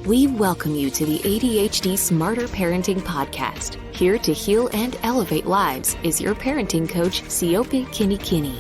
We welcome you to the ADHD Smarter Parenting Podcast. Here to heal and elevate lives is your parenting coach, Siope Kinikini.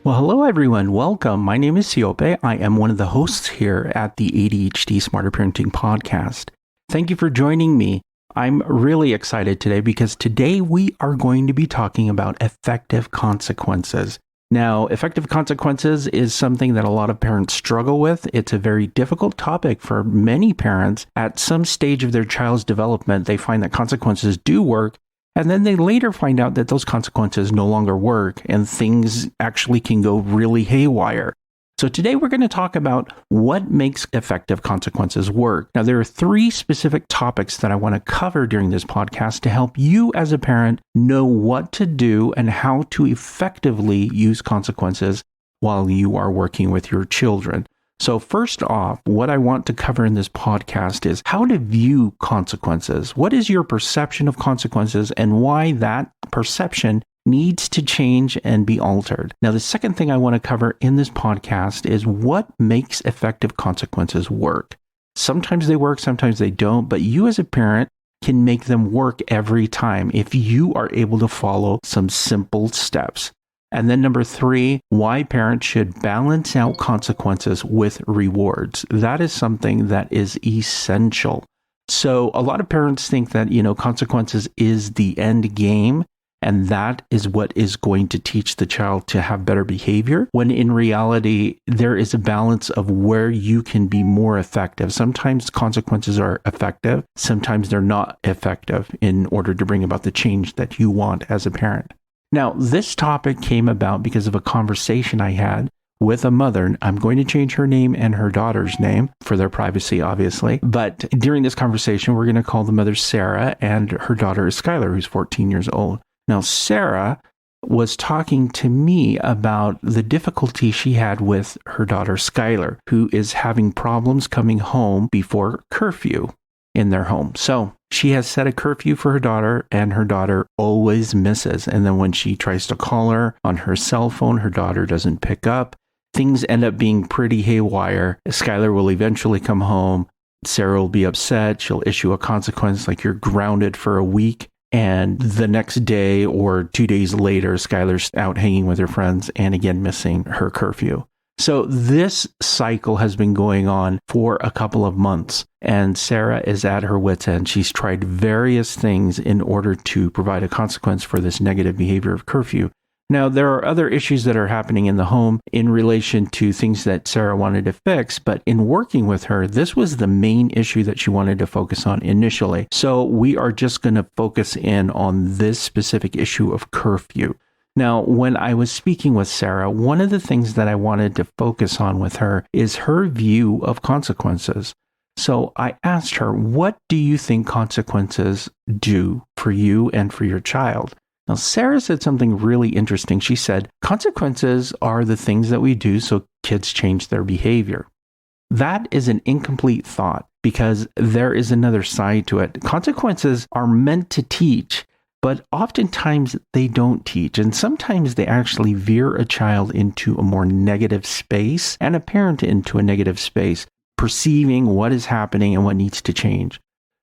Well, hello everyone. Welcome. My name is Siope. I am one of the hosts here at the ADHD Smarter Parenting Podcast. Thank you for joining me. I'm really excited today because today we are going to be talking about effective consequences. Now, effective consequences is something that a lot of parents struggle with. It's a very difficult topic for many parents. At some stage of their child's development, they find that consequences do work, and then they later find out that those consequences no longer work, and things actually can go really haywire. So today we're going to talk about what makes effective consequences work. Now, there are three specific topics that I want to cover during this podcast to help you as a parent know what to do and how to effectively use consequences while you are working with your children. So first off, what I want to cover in this podcast is how to view consequences. What is your perception of consequences and why that perception needs to change and be altered. Now, the second thing I want to cover in this podcast is what makes effective consequences work. Sometimes they work, sometimes they don't, but you as a parent can make them work every time if you are able to follow some simple steps. And then number three, why parents should balance out consequences with rewards. That is something that is essential. So a lot of parents think that, consequences is the end game. And that is what is going to teach the child to have better behavior, when in reality, there is a balance of where you can be more effective. Sometimes consequences are effective, sometimes they're not effective in order to bring about the change that you want as a parent. Now, this topic came about because of a conversation I had with a mother. I'm going to change her name and her daughter's name for their privacy, obviously. But during this conversation, we're going to call the mother Sarah, and her daughter is Skylar, who's 14 years old. Now, Sarah was talking to me about the difficulty she had with her daughter, Skylar, who is having problems coming home before curfew in their home. So she has set a curfew for her daughter, and her daughter always misses. And then when she tries to call her on her cell phone, her daughter doesn't pick up. Things end up being pretty haywire. Skylar will eventually come home. Sarah will be upset. She'll issue a consequence like you're grounded for a week. And the next day or 2 days later, Skylar's out hanging with her friends and again missing her curfew. So this cycle has been going on for a couple of months, and Sarah is at her wit's end. She's tried various things in order to provide a consequence for this negative behavior of curfew. Now, there are other issues that are happening in the home in relation to things that Sarah wanted to fix, but in working with her, this was the main issue that she wanted to focus on initially. So we are just going to focus in on this specific issue of curfew. Now, when I was speaking with Sarah, one of the things that I wanted to focus on with her is her view of consequences. So I asked her, what do you think consequences do for you and for your child? Now, Sarah said something really interesting. She said, consequences are the things that we do so kids change their behavior. That is an incomplete thought because there is another side to it. Consequences are meant to teach, but oftentimes they don't teach. And sometimes they actually veer a child into a more negative space and a parent into a negative space, perceiving what is happening and what needs to change.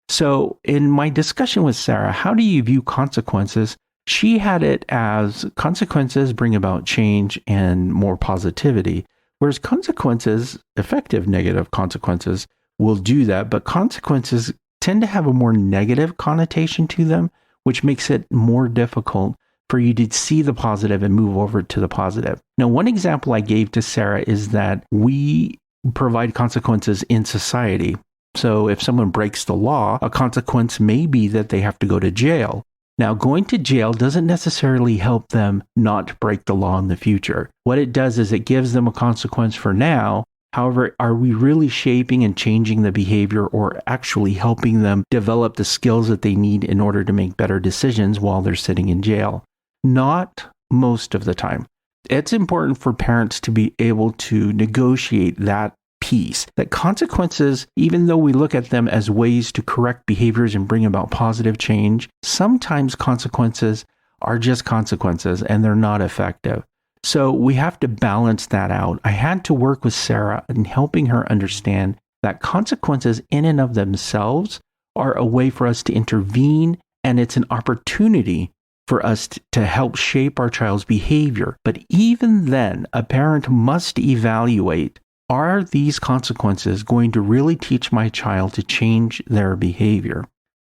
So in my discussion with Sarah, how do you view consequences? She had it as consequences bring about change and more positivity, whereas consequences, effective negative consequences, will do that, but consequences tend to have a more negative connotation to them, which makes it more difficult for you to see the positive and move over to the positive. Now, one example I gave to Sarah is that we provide consequences in society. So if someone breaks the law, a consequence may be that they have to go to jail. Now, going to jail doesn't necessarily help them not break the law in the future. What it does is it gives them a consequence for now. However, are we really shaping and changing the behavior or actually helping them develop the skills that they need in order to make better decisions while they're sitting in jail? Not most of the time. It's important for parents to be able to negotiate that piece, that consequences, even though we look at them as ways to correct behaviors and bring about positive change, sometimes consequences are just consequences and they're not effective. So we have to balance that out. I had to work with Sarah in helping her understand that consequences in and of themselves are a way for us to intervene, and it's an opportunity for us to help shape our child's behavior. But even then, a parent must evaluate, are these consequences going to really teach my child to change their behavior?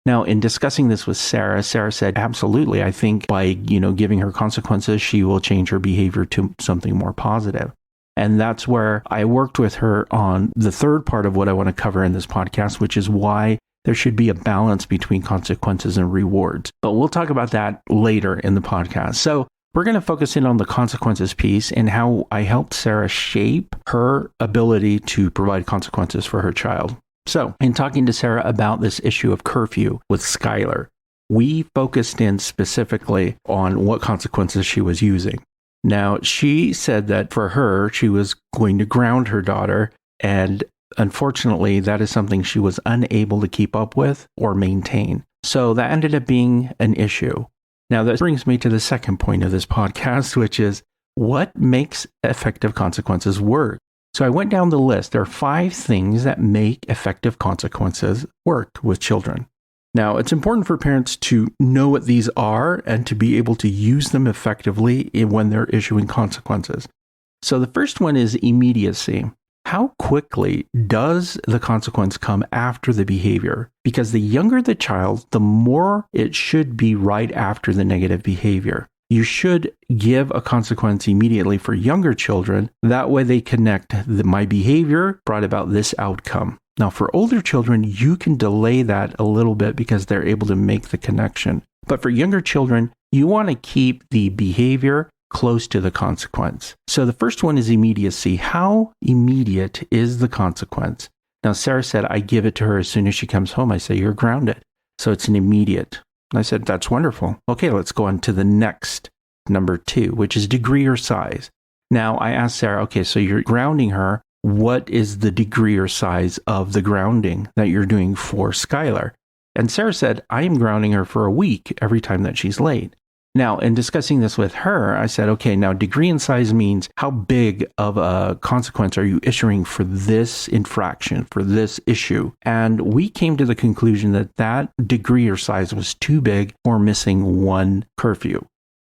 Now, in discussing this with Sarah said, absolutely, I think by, giving her consequences, she will change her behavior to something more positive. And that's where I worked with her on the third part of what I want to cover in this podcast, which is why there should be a balance between consequences and rewards. But we'll talk about that later in the podcast. So we're going to focus in on the consequences piece and how I helped Sarah shape her ability to provide consequences for her child. So in talking to Sarah about this issue of curfew with Skylar, we focused in specifically on what consequences she was using. Now, she said that for her, she was going to ground her daughter, and unfortunately, that is something she was unable to keep up with or maintain. So that ended up being an issue. Now, that brings me to the second point of this podcast, which is what makes effective consequences work? So I went down the list. There are 5 things that make effective consequences work with children. Now, it's important for parents to know what these are and to be able to use them effectively when they're issuing consequences. So the first one is immediacy. How quickly does the consequence come after the behavior? Because the younger the child, the more it should be right after the negative behavior. You should give a consequence immediately for younger children. That way they connect my behavior brought about this outcome. Now, for older children, you can delay that a little bit because they're able to make the connection. But for younger children, you want to keep the behavior close to the consequence. So the first one is immediacy. How immediate is the consequence? Now, Sarah said, I give it to her as soon as she comes home. I say, you're grounded. So it's an immediate. And I said, that's wonderful. Okay, let's go on to the next, number 2, which is degree or size. Now, I asked Sarah, okay, so you're grounding her. What is the degree or size of the grounding that you're doing for Skylar? And Sarah said, I am grounding her for a week every time that she's late. Now, in discussing this with her, I said, okay, now degree and size means how big of a consequence are you issuing for this infraction, for this issue? And we came to the conclusion that that degree or size was too big for missing one curfew.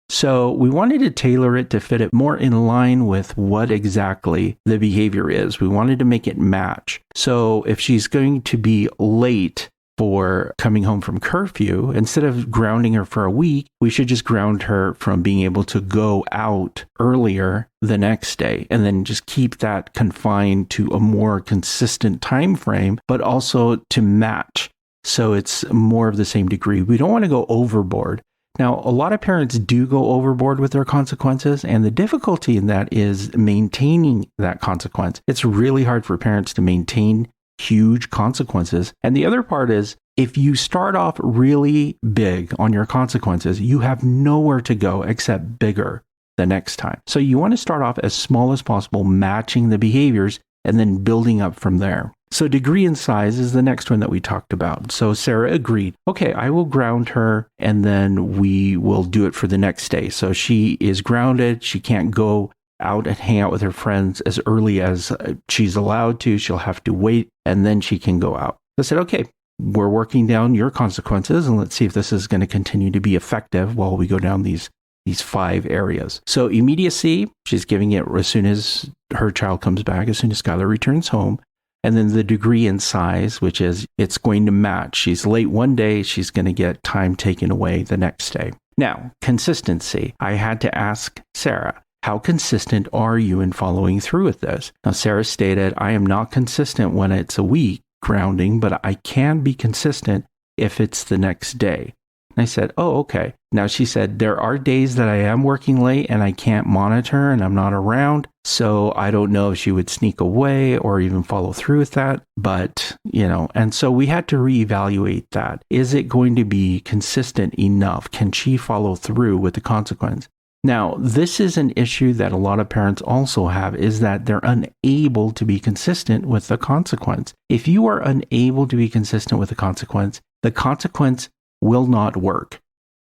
So we wanted to tailor it to fit it more in line with what exactly the behavior is. We wanted to make it match. So if she's going to be late for coming home from curfew, instead of grounding her for a week, we should just ground her from being able to go out earlier the next day, and then just keep that confined to a more consistent time frame, but also to match. So it's more of the same degree. We don't want to go overboard. Now, a lot of parents do go overboard with their consequences, and the difficulty in that is maintaining that consequence. It's really hard for parents to maintain huge consequences. And the other part is, if you start off really big on your consequences, you have nowhere to go except bigger the next time. So you want to start off as small as possible, matching the behaviors, and then building up from there. So degree and size is the next one that we talked about. So Sarah agreed, okay, I will ground her, and then we will do it for the next day. So she is grounded. She can't go out and hang out with her friends as early as she's allowed to. She'll have to wait, and then she can go out. I said, okay, we're working down your consequences, and let's see if this is going to continue to be effective while we go down these 5 areas. So immediacy, she's giving it as soon as her child comes back, as soon as Skylar returns home. And then the degree and size, which is it's going to match. She's late one day, she's going to get time taken away the next day. Now, consistency. I had to ask Sarah, how consistent are you in following through with this? Now, Sarah stated, I am not consistent when it's a week grounding, but I can be consistent if it's the next day. And I said, oh, okay. Now she said, there are days that I am working late and I can't monitor and I'm not around. So I don't know if she would sneak away or even follow through with that. But, and so we had to reevaluate that. Is it going to be consistent enough? Can she follow through with the consequence? Now, this is an issue that a lot of parents also have, is that they're unable to be consistent with the consequence. If you are unable to be consistent with the consequence will not work,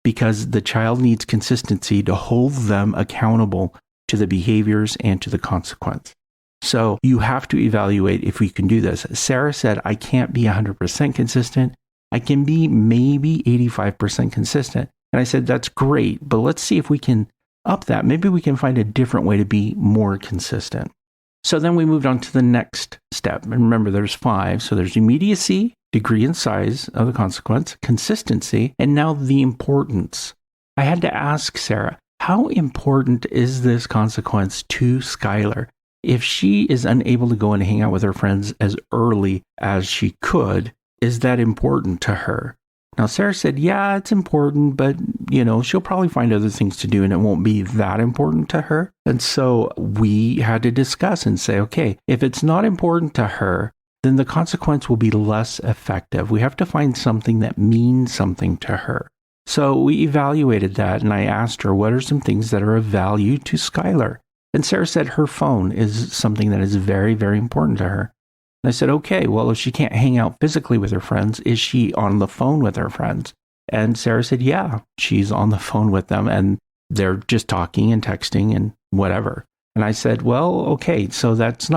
because the child needs consistency to hold them accountable to the behaviors and to the consequence. So you have to evaluate if we can do this. Sarah said, I can't be 100% consistent. I can be maybe 85% consistent. And I said, that's great, but let's see if we can up that. Maybe we can find a different way to be more consistent. So then we moved on to the next step. And remember, there's 5. So there's immediacy, degree and size of the consequence, consistency, and now the importance. I had to ask Sarah, how important is this consequence to Skylar? If she is unable to go and hang out with her friends as early as she could, is that important to her? Now, Sarah said, yeah, it's important, but, she'll probably find other things to do and it won't be that important to her. And so we had to discuss and say, okay, if it's not important to her, then the consequence will be less effective. We have to find something that means something to her. So we evaluated that and I asked her, what are some things that are of value to Skylar? And Sarah said her phone is something that is very, very important to her. And I said, okay, well, if she can't hang out physically with her friends, is she on the phone with her friends? And Sarah said, yeah, she's on the phone with them and they're just talking and texting and whatever. And I said, well, okay, so that's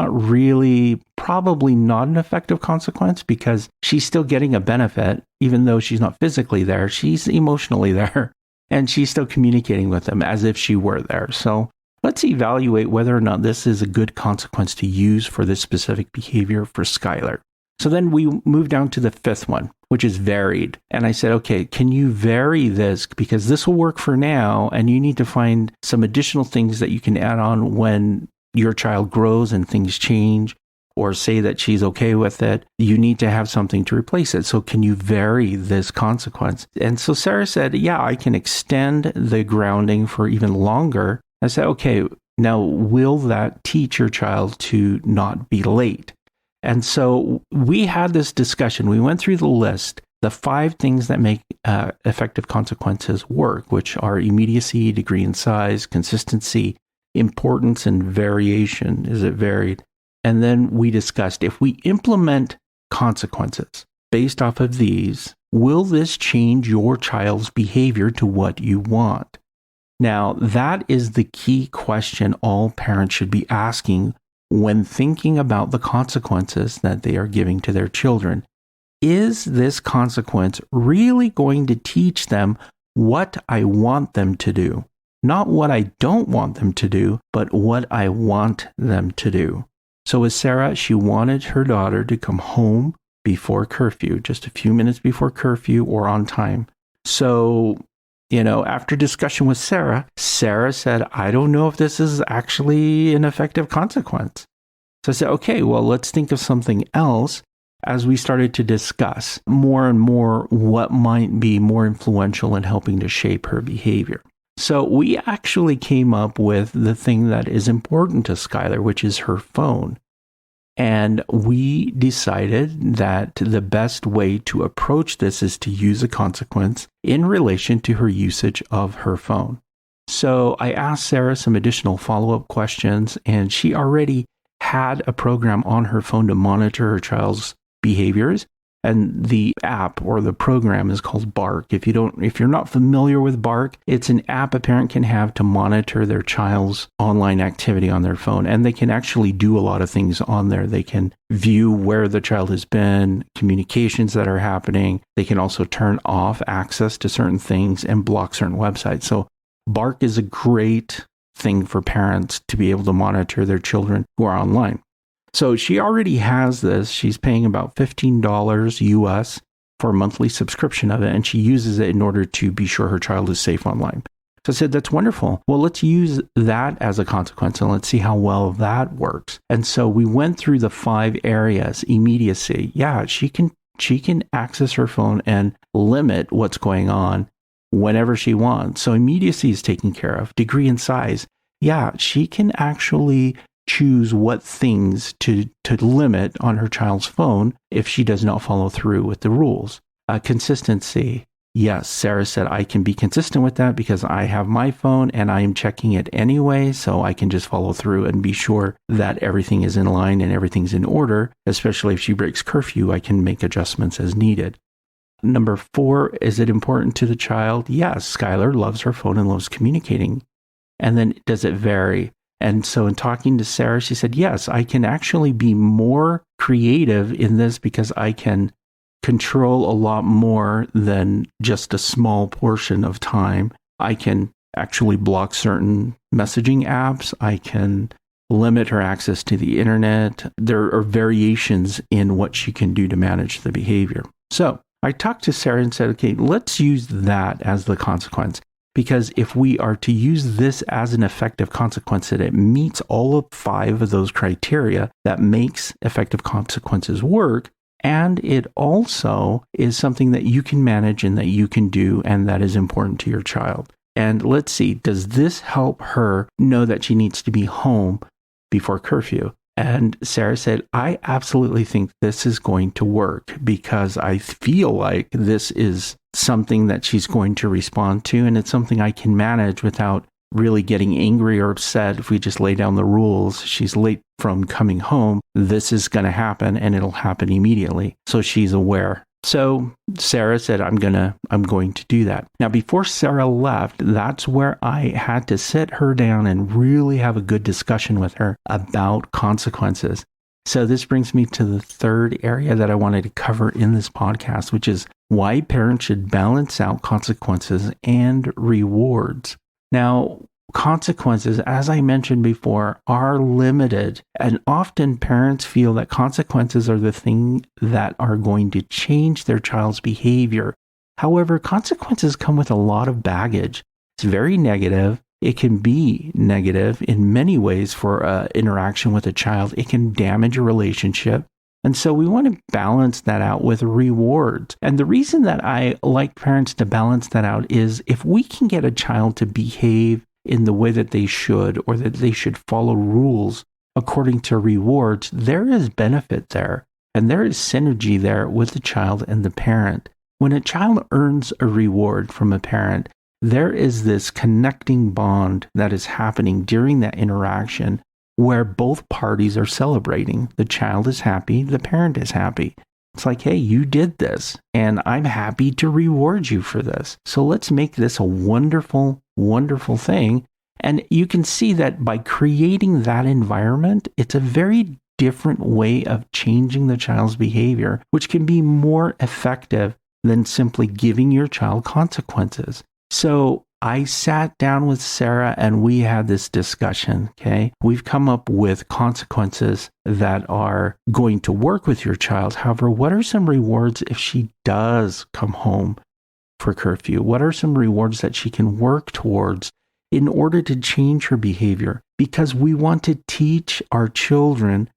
probably not an effective consequence because she's still getting a benefit, even though she's not physically there, she's emotionally there and she's still communicating with them as if she were there. So let's evaluate whether or not this is a good consequence to use for this specific behavior for Skylar. So then we move down to the 5th one, which is varied. And I said, okay, can you vary this? Because this will work for now, and you need to find some additional things that you can add on when your child grows and things change, or say that she's okay with it. You need to have something to replace it. So can you vary this consequence? And so Sarah said, yeah, I can extend the grounding for even longer. I said, okay, now will that teach your child to not be late? And so we had this discussion. We went through the list, the 5 things that make effective consequences work, which are immediacy, degree and size, consistency, importance, and variation. Is it varied? And then we discussed if we implement consequences based off of these, will this change your child's behavior to what you want? Now, that is the key question all parents should be asking when thinking about the consequences that they are giving to their children. Is this consequence really going to teach them what I want them to do? Not what I don't want them to do, but what I want them to do. So with Sarah, she wanted her daughter to come home before curfew, just a few minutes before curfew or on time. So after discussion with Sarah said, I don't know if this is actually an effective consequence. So I said, okay, well, let's think of something else as we started to discuss more and more what might be more influential in helping to shape her behavior. So we actually came up with the thing that is important to Skylar, which is her phone. And we decided that the best way to approach this is to use a consequence in relation to her usage of her phone. So I asked Sarah some additional follow-up questions, and she already had a program on her phone to monitor her child's behaviors. And the app or the program is called Bark. If you're not familiar with Bark, it's an app a parent can have to monitor their child's online activity on their phone. And they can actually do a lot of things on there. They can view where the child has been, communications that are happening. They can also turn off access to certain things and block certain websites. So Bark is a great thing for parents to be able to monitor their children who are online. So she already has this. She's paying about $15 US for a monthly subscription of it, and she uses it in order to be sure her child is safe online. So I said, that's wonderful. Well, let's use that as a consequence, and let's see how well that works. And so we went through the 5 areas. Immediacy. Yeah, she can access her phone and limit what's going on whenever she wants. So immediacy is taken care of. Degree and size. Yeah, she can actually choose what things to limit on her child's phone if she does not follow through with the rules. Consistency. Yes, Sarah said, I can be consistent with that because I have my phone and I am checking it anyway, so I can just follow through and be sure that everything is in line and everything's in order. Especially if she breaks curfew, I can make adjustments as needed. Number 4, is it important to the child? Yes, Skylar loves her phone and loves communicating. And then does it vary? And so in talking to Sarah, she said, yes, I can actually be more creative in this because I can control a lot more than just a small portion of time. I can actually block certain messaging apps. I can limit her access to the internet. There are variations in what she can do to manage the behavior. So I talked to Sarah and said, okay, let's use that as the consequence. Because if we are to use this as an effective consequence, that it meets all of 5 of those criteria that makes effective consequences work, and it also is something that you can manage and that you can do and that is important to your child. And let's see, does this help her know that she needs to be home before curfew? And Sarah said, I absolutely think this is going to work because I feel like this is something that she's going to respond to, and it's something I can manage without really getting angry or upset if we just lay down the rules. She's late from coming home. This is going to happen, and it'll happen immediately. So she's aware. So Sarah said, I'm going to do that. Now, before Sarah left, that's where I had to sit her down and really have a good discussion with her about consequences. So this brings me to the third area that I wanted to cover in this podcast, which is why parents should balance out consequences and rewards. Now, consequences, as I mentioned before, are limited, and often parents feel that consequences are the thing that are going to change their child's behavior. However, consequences come with a lot of baggage. It's very negative. It can be negative in many ways for interaction with a child. It can damage a relationship. And so we want to balance that out with rewards. And the reason that I like parents to balance that out is if we can get a child to behave in the way that they should, or that they should follow rules according to rewards, there is benefit there. And there is synergy there with the child and the parent. When a child earns a reward from a parent, there is this connecting bond that is happening during that interaction where both parties are celebrating. The child is happy, the parent is happy. It's like, hey, you did this, and I'm happy to reward you for this. So let's make this a wonderful, wonderful thing. And you can see that by creating that environment, it's a very different way of changing the child's behavior, which can be more effective than simply giving your child consequences. So I sat down with Sarah and we had this discussion, okay? We've come up with consequences that are going to work with your child. However, what are some rewards if she does come home for curfew? What are some rewards that she can work towards in order to change her behavior? Because we want to teach our children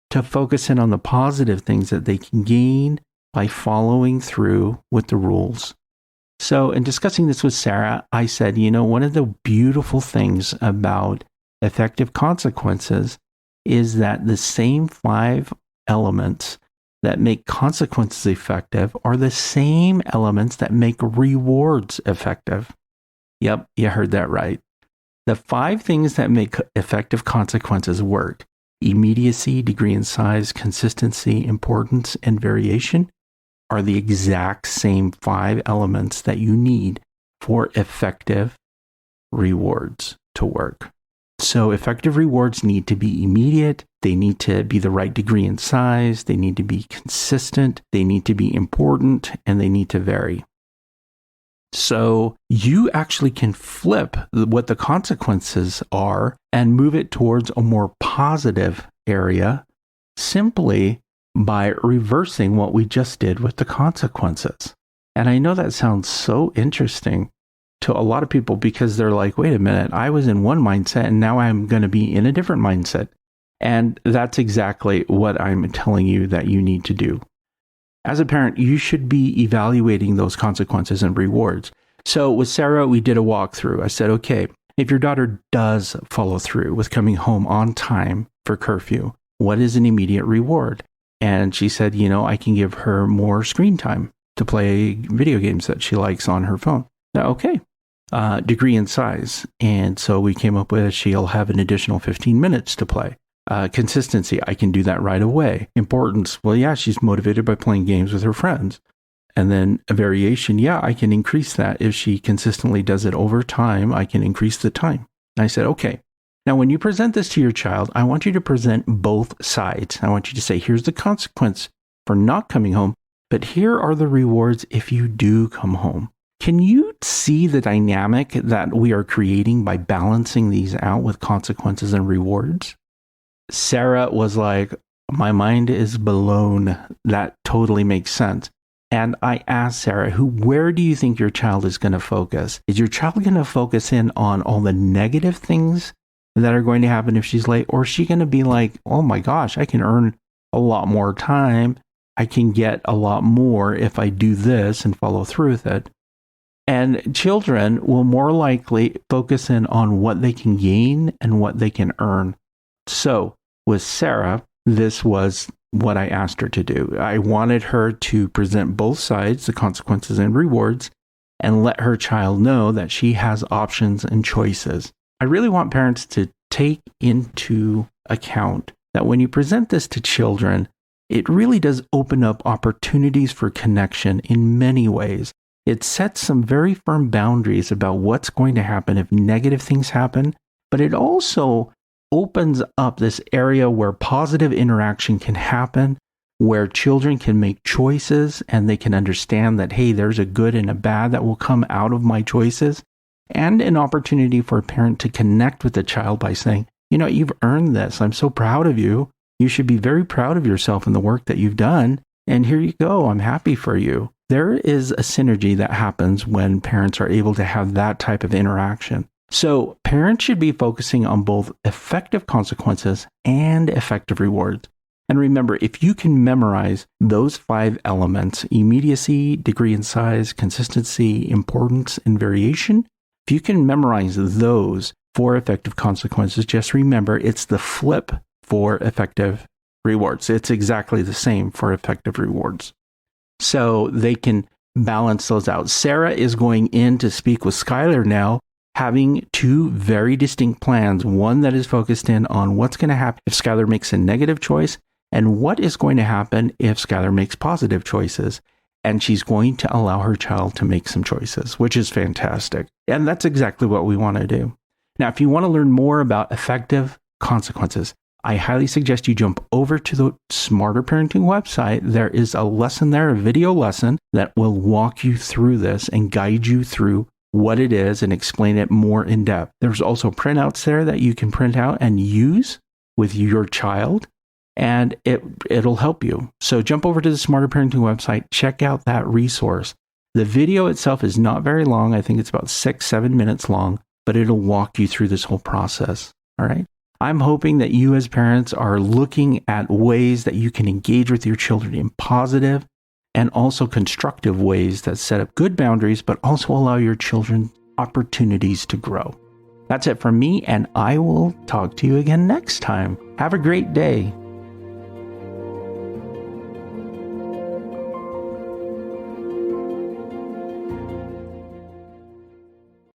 to focus in on the positive things that they can gain by following through with the rules. So in discussing this with Sarah, I said, one of the beautiful things about effective consequences is that the same 5 elements that make consequences effective are the same elements that make rewards effective. Yep, you heard that right. The 5 things that make effective consequences work: immediacy, degree and size, consistency, importance, and variation, are the exact same 5 elements that you need for effective rewards to work. So effective rewards need to be immediate, they need to be the right degree and size, they need to be consistent, they need to be important, and they need to vary. So you actually can flip what the consequences are and move it towards a more positive area simply by reversing what we just did with the consequences. And I know that sounds so interesting to a lot of people because they're like, wait a minute, I was in one mindset and now I'm going to be in a different mindset. And that's exactly what I'm telling you that you need to do. As a parent, you should be evaluating those consequences and rewards. So with Sarah, we did a walkthrough. I said, okay, if your daughter does follow through with coming home on time for curfew, what is an immediate reward? And she said, I can give her more screen time to play video games that she likes on her phone. Now, okay, degree and size. And so we came up with she'll have an additional 15 minutes to play. Consistency, I can do that right away. Importance, well, yeah, she's motivated by playing games with her friends. And then a variation, yeah, I can increase that. If she consistently does it over time, I can increase the time. And I said, okay, Now, when you present this to your child, I want you to present both sides. I want you to say, here's the consequence for not coming home, but here are the rewards if you do come home. Can you see the dynamic that we are creating by balancing these out with consequences and rewards? Sarah was like, my mind is blown. That totally makes sense. And I asked Sarah, where do you think your child is going to focus? Is your child going to focus in on all the negative things that are going to happen if she's late? Or is she going to be like, oh my gosh, I can earn a lot more time. I can get a lot more if I do this and follow through with it. And children will more likely focus in on what they can gain and what they can earn. So with Sarah, this was what I asked her to do. I wanted her to present both sides, the consequences and rewards, and let her child know that she has options and choices. I really want parents to take into account that when you present this to children, it really does open up opportunities for connection in many ways. It sets some very firm boundaries about what's going to happen if negative things happen, but it also opens up this area where positive interaction can happen, where children can make choices and they can understand that, hey, there's a good and a bad that will come out of my choices, and an opportunity for a parent to connect with the child by saying, you know, you've earned this. I'm so proud of you. You should be very proud of yourself and the work that you've done. And here you go. I'm happy for you. There is a synergy that happens when parents are able to have that type of interaction. So parents should be focusing on both effective consequences and effective rewards. And remember, if you can memorize those 5 elements, immediacy, degree and size, consistency, importance, and variation, if you can memorize those for effective consequences, just remember it's the flip for effective rewards. It's exactly the same for effective rewards. So they can balance those out. Sarah is going in to speak with Skylar now, having 2 very distinct plans. One that is focused in on what's going to happen if Skylar makes a negative choice and what is going to happen if Skylar makes positive choices. And she's going to allow her child to make some choices, which is fantastic. And that's exactly what we want to do. Now, if you want to learn more about effective consequences, I highly suggest you jump over to the Smarter Parenting website. There is a lesson there, a video lesson that will walk you through this and guide you through what it is and explain it more in depth. There's also printouts there that you can print out and use with your child, and it'll help you. So jump over to the Smarter Parenting website, check out that resource. The video itself is not very long. I think it's about 6-7 minutes long, but it'll walk you through this whole process. All right. I'm hoping that you as parents are looking at ways that you can engage with your children in positive and also constructive ways that set up good boundaries, but also allow your children opportunities to grow. That's it from me, and I will talk to you again next time. Have a great day.